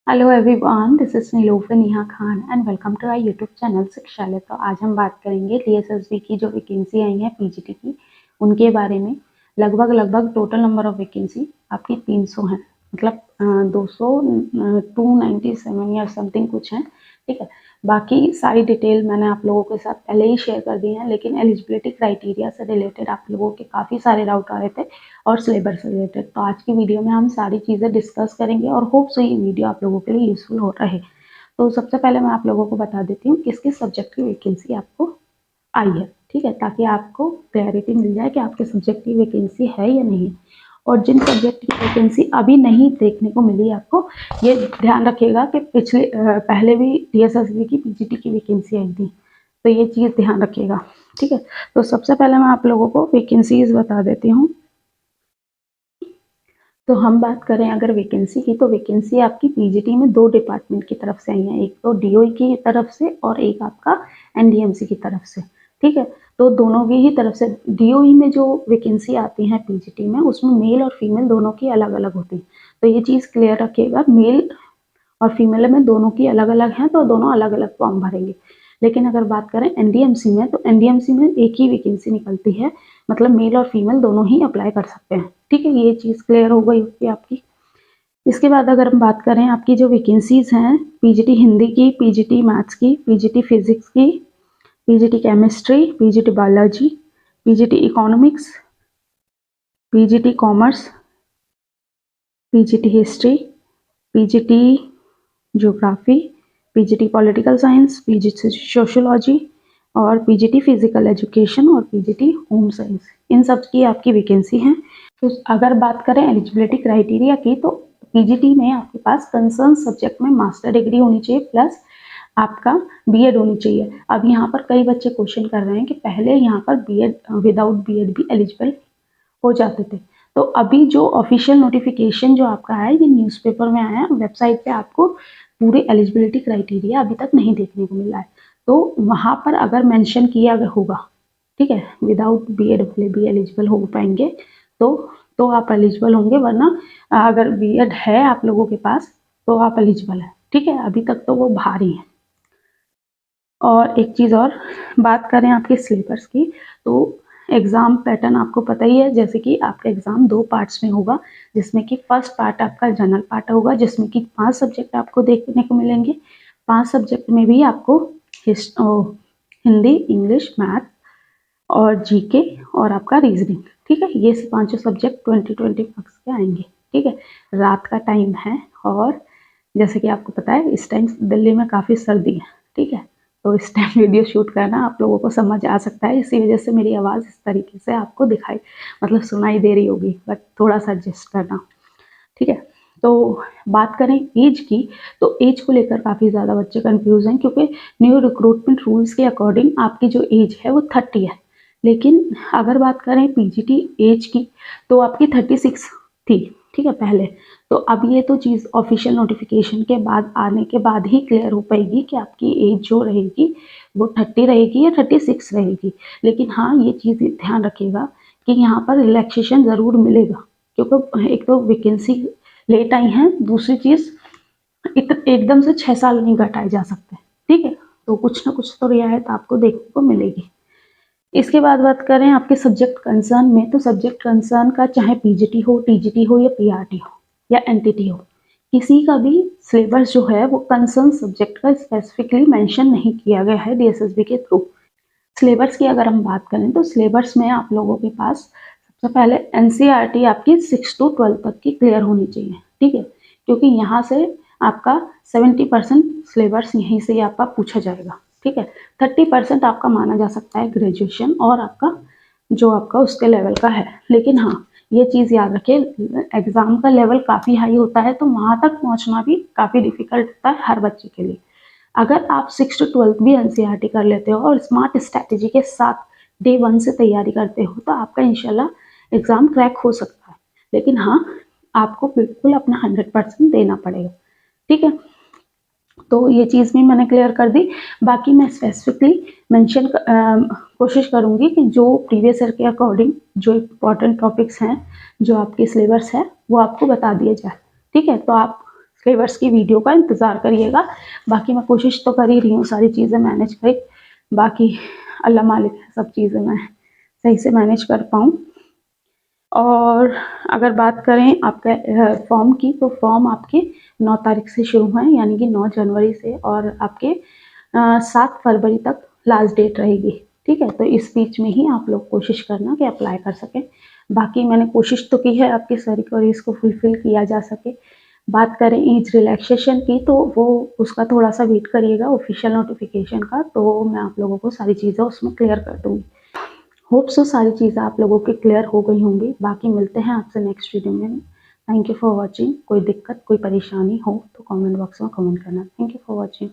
Hello everyone, this is Nilofar Neha Khan and welcome to our YouTube channel Shikshalaya. तो आज हम बात करेंगे डीएसएसबी की जो वैकेंसी आई है पीजीटी की, उनके बारे में। लगभग टोटल नंबर ऑफ वैकेंसी आपकी 300 है, मतलब 200 297 या समथिंग कुछ है। ठीक है, बाकी सारी डिटेल मैंने आप लोगों के साथ पहले ही शेयर कर दी है, लेकिन एलिजिबिलिटी क्राइटेरिया से रिलेटेड आप लोगों के काफ़ी सारे डाउट आ रहे थे और सिलेबस से रिलेटेड। तो आज की वीडियो में हम सारी चीज़ें डिस्कस करेंगे और होप सो ये वीडियो आप लोगों के लिए यूजफुल हो रहे। तो सबसे पहले मैं आप लोगों को बता देती हूँ किस किस सब्जेक्ट की वैकेंसी आपको आई है। ठीक है, ताकि आपको क्लैरिटी मिल जाए कि आपके सब्जेक्ट की वैकेंसी है या नहीं। और जिन सब्जेक्ट की वैकेंसी अभी नहीं देखने को मिली आपको, ये ध्यान रखिएगा कि पहले भी डीएसएसबी की पीजीटी की वैकेंसी आई थी, तो ये चीज़ ध्यान रखिएगा। ठीक है, तो सबसे पहले मैं आप लोगों को वैकेंसीज बता देती हूँ। तो हम बात करें अगर वैकेंसी की, तो वैकेंसी आपकी पीजीटी में 2 डिपार्टमेंट की तरफ से आई है, एक तो डीओई की तरफ से और एक आपका एनडीएमसी की तरफ से। ठीक है, तो दोनों की ही तरफ से डीओई में जो वैकेंसी आती है पीजीटी में, उसमें मेल और फीमेल दोनों की अलग अलग होती है। तो ये चीज़ क्लियर रखिएगा, मेल और फीमेल में दोनों की अलग अलग हैं, तो दोनों अलग अलग फॉर्म भरेंगे। लेकिन अगर बात करें एनडीएमसी में, तो एनडीएमसी में एक ही वैकेंसी निकलती है, मतलब मेल और फीमेल दोनों ही अप्लाई कर सकते हैं। ठीक है, ये चीज़ क्लियर हो गई होगी आपकी। इसके बाद अगर हम बात करें आपकी जो वैकेंसीज हैं, पीजीटी हिंदी की, पीजीटी मैथ्स की, पीजीटी फिजिक्स की, PGT chemistry, PGT biology, PGT economics, PGT commerce, PGT history, PGT geography, PGT political science, PGT sociology और पीजीटी फिजिकल एजुकेशन और पीजीटी होम साइंस, इन सब की आपकी वैकेंसी है। तो अगर बात करें एलिजिबिलिटी क्राइटेरिया की, तो पीजीटी में आपके पास कंसर्न सब्जेक्ट में मास्टर डिग्री होनी चाहिए प्लस आपका बीएड होनी चाहिए। अब यहाँ पर कई बच्चे क्वेश्चन कर रहे हैं कि पहले यहाँ पर बीएड विदाउट बीएड भी एलिजिबल हो जाते थे। तो अभी जो ऑफिशियल नोटिफिकेशन जो आपका है, ये न्यूज़पेपर में आया, वेबसाइट पे आपको पूरे एलिजिबिलिटी क्राइटेरिया अभी तक नहीं देखने को मिला है। तो वहाँ पर अगर मेंशन किया होगा, ठीक है, विदाउट बीएड वाले भी एलिजिबल हो पाएंगे, तो आप एलिजिबल होंगे, वरना अगर बीएड है आप लोगों के पास तो आप एलिजिबल है। ठीक है, अभी तक तो वो भारी है। और एक चीज़ और बात करें आपके सिलेबस की, तो एग्ज़ाम पैटर्न आपको पता ही है, जैसे कि आपका एग्ज़ाम 2 पार्ट्स में होगा, जिसमें कि फर्स्ट पार्ट आपका जनरल पार्ट होगा, जिसमें कि 5 सब्जेक्ट आपको देखने को मिलेंगे। 5 सब्जेक्ट में भी आपको हिंदी, इंग्लिश, मैथ और जीके और आपका रीजनिंग। ठीक है, ये 5 सब्जेक्ट 20 मार्क्स के आएंगे। ठीक है, रात का टाइम है और जैसे कि आपको पता है इस टाइम दिल्ली में काफ़ी सर्दी है। ठीक है, तो इस टाइम वीडियो शूट करना आप लोगों को समझ आ सकता है, इसी वजह से मेरी आवाज़ इस तरीके से आपको दिखाई मतलब सुनाई दे रही होगी, बट थोड़ा सा एडजस्ट करना। ठीक है, तो बात करें एज की, तो एज को लेकर काफ़ी ज़्यादा बच्चे कंफ्यूज हैं, क्योंकि न्यू रिक्रूटमेंट रूल्स के अकॉर्डिंग आपकी जो एज है वो 30 है। लेकिन अगर बात करें पीजीटी एज की, तो आपकी 36 थी। ठीक है, पहले। तो अब ये तो चीज़ ऑफिशियल नोटिफिकेशन के बाद आने के बाद ही क्लियर हो पाएगी कि आपकी एज जो रहेगी वो 30 रहेगी या 36 रहेगी। लेकिन हाँ, ये चीज़ ध्यान रखिएगा कि यहाँ पर रिलैक्सेशन ज़रूर मिलेगा, क्योंकि एक तो वैकेंसी लेट आई है, दूसरी चीज़ एकदम से 6 साल नहीं घटाए जा सकते। ठीक है, तो कुछ ना कुछ तो रियायत आपको देखने को मिलेगी। इसके बाद बात करें आपके सब्जेक्ट कंसर्न में, तो सब्जेक्ट कंसर्न का चाहे पीजीटी हो, टीजीटी हो या पीआरटी हो या एनटीटी हो, किसी का भी सिलेबस जो है वो कंसर्न सब्जेक्ट का स्पेसिफिकली मेंशन नहीं किया गया है डीएसएसबी के थ्रू। सिलेबस की अगर हम बात करें, तो सिलेबस में आप लोगों के पास सबसे पहले एनसीईआरटी आपकी 6 to 12 तक की क्लियर होनी चाहिए। ठीक है, क्योंकि यहाँ से आपका 70% सिलेबस यहीं से आपका पूछा जाएगा। ठीक है, 30% आपका माना जा सकता है ग्रेजुएशन और आपका जो आपका उसके लेवल का है। लेकिन हाँ, ये चीज़ याद रखें, एग्ज़ाम का लेवल काफ़ी हाई होता है, तो वहाँ तक पहुँचना भी काफ़ी डिफिकल्ट होता है हर बच्चे के लिए। अगर आप 6 to 12 भी एनसीईआरटी कर लेते हो और स्मार्ट स्ट्रैटेजी के साथ डे 1 से तैयारी करते हो, तो आपका इंशाल्लाह एग्ज़ाम क्रैक हो सकता है। लेकिन हाँ, आपको बिल्कुल अपना 100% देना पड़ेगा। ठीक है, तो ये चीज़ भी मैंने क्लियर कर दी। बाकी मैं स्पेसिफिकली मेंशन कोशिश करूँगी कि जो प्रीवियस ईयर के अकॉर्डिंग जो इम्पॉर्टेंट टॉपिक्स हैं, जो आपके सिलेबस है, वो आपको बता दिए जाए। ठीक है, तो आप फ्लेवर्स की वीडियो का इंतज़ार करिएगा। बाकी मैं कोशिश तो कर ही रही हूँ सारी चीज़ें मैनेज कर, बाकी अल्लाह मालिक है, सब चीज़ें मैं सही से मैनेज कर पाऊँ। और अगर बात करें आपका फॉर्म की, तो फॉर्म आपके 9 तारीख से शुरू हैं, यानी कि 9 जनवरी से, और आपके 7 फरवरी तक लास्ट डेट रहेगी। ठीक है, तो इस बीच में ही आप लोग कोशिश करना कि अप्लाई कर सकें। बाकी मैंने कोशिश तो की है आपकी सारी क्वेरीज को फुलफिल किया जा सके। बात करें एज रिलैक्सेशन की, तो वो उसका थोड़ा सा वेट करिएगा ऑफिशियल नोटिफिकेशन का, तो मैं आप लोगों को सारी चीज़ें उसमें क्लियर कर दूँगी। होप सो सारी चीज़ें आप लोगों की क्लियर हो गई होंगी। बाकी मिलते हैं आपसे नेक्स्ट वीडियो में। Thank you for watching. कोई दिक्कत, कोई परेशानी हो तो कमेंट बॉक्स में कमेंट करना। Thank you for watching.